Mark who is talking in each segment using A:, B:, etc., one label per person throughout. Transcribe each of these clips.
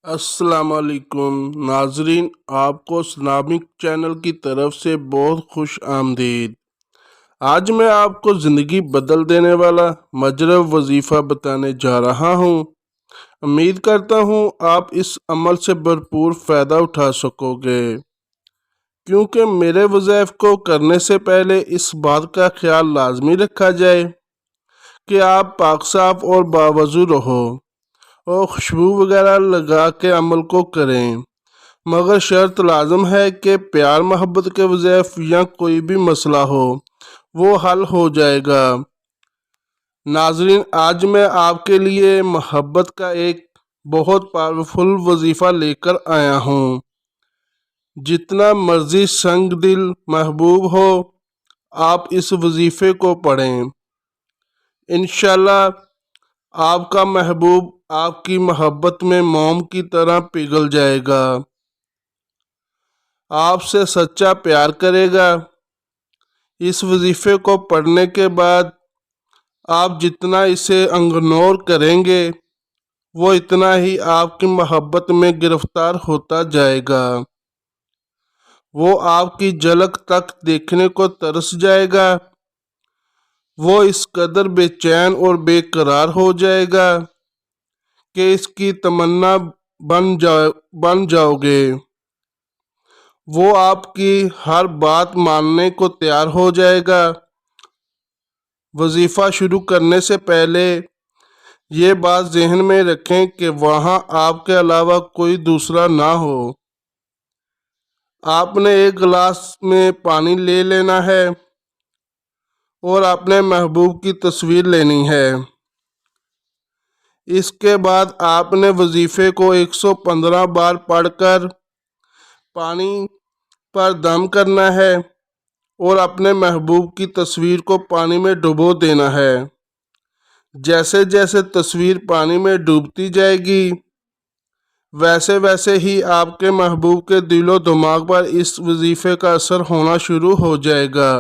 A: السلام علیکم ناظرین، آپ کو اسلامک چینل کی طرف سے بہت خوش آمدید۔ آج میں آپ کو زندگی بدل دینے والا مجرب وظیفہ بتانے جا رہا ہوں۔ امید کرتا ہوں آپ اس عمل سے بھرپور فائدہ اٹھا سکو گے، کیونکہ میرے وظائف کو کرنے سے پہلے اس بات کا خیال لازمی رکھا جائے کہ آپ پاک صاف اور باوضو رہو اور خوشبو وغیرہ لگا کے عمل کو کریں، مگر شرط لازم ہے کہ پیار محبت کے وظائف یا کوئی بھی مسئلہ ہو وہ حل ہو جائے گا۔ ناظرین، آج میں آپ کے لیے محبت کا ایک بہت پاورفل وظیفہ لے کر آیا ہوں۔ جتنا مرضی سنگ دل محبوب ہو، آپ اس وظیفے کو پڑھیں، انشاءاللہ آپ کا محبوب آپ کی محبت میں موم کی طرح پگھل جائے گا، آپ سے سچا پیار کرے گا۔ اس وظیفے کو پڑھنے کے بعد آپ جتنا اسے اگنور کریں گے، وہ اتنا ہی آپ کی محبت میں گرفتار ہوتا جائے گا، وہ آپ کی جھلک تک دیکھنے کو ترس جائے گا، وہ اس قدر بے چین اور بے قرار ہو جائے گا کہ اس کی تمنا بن جاؤ گے، وہ آپ کی ہر بات ماننے کو تیار ہو جائے گا۔ وظیفہ شروع کرنے سے پہلے یہ بات ذہن میں رکھیں کہ وہاں آپ کے علاوہ کوئی دوسرا نہ ہو۔ آپ نے ایک گلاس میں پانی لے لینا ہے اور اپنے محبوب کی تصویر لینی ہے۔ اس کے بعد آپ نے وظیفے کو 115 بار پڑھ کر پانی پر دم کرنا ہے اور اپنے محبوب کی تصویر کو پانی میں ڈبو دینا ہے۔ جیسے جیسے تصویر پانی میں ڈوبتی جائے گی، ویسے ویسے ہی آپ کے محبوب کے دل و دماغ پر اس وظیفے کا اثر ہونا شروع ہو جائے گا۔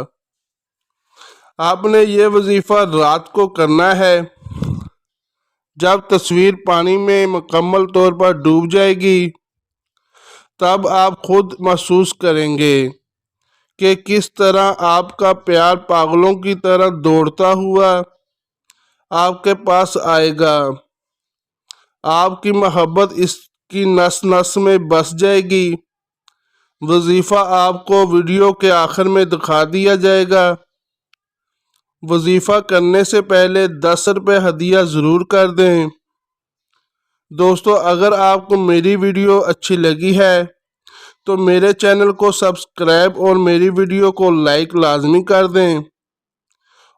A: آپ نے یہ وظیفہ رات کو کرنا ہے۔ جب تصویر پانی میں مکمل طور پر ڈوب جائے گی، تب آپ خود محسوس کریں گے کہ کس طرح آپ کا پیار پاگلوں کی طرح دوڑتا ہوا آپ کے پاس آئے گا۔ آپ کی محبت اس کی نس نس میں بس جائے گی۔ وظیفہ آپ کو ویڈیو کے آخر میں دکھا دیا جائے گا۔ وظیفہ کرنے سے پہلے 10 روپے ہدیہ ضرور کر دیں۔ دوستو، اگر آپ کو میری ویڈیو اچھی لگی ہے تو میرے چینل کو سبسکرائب اور میری ویڈیو کو لائک لازمی کر دیں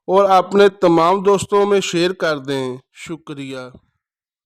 A: اور اپنے تمام دوستوں میں شیئر کر دیں۔ شکریہ۔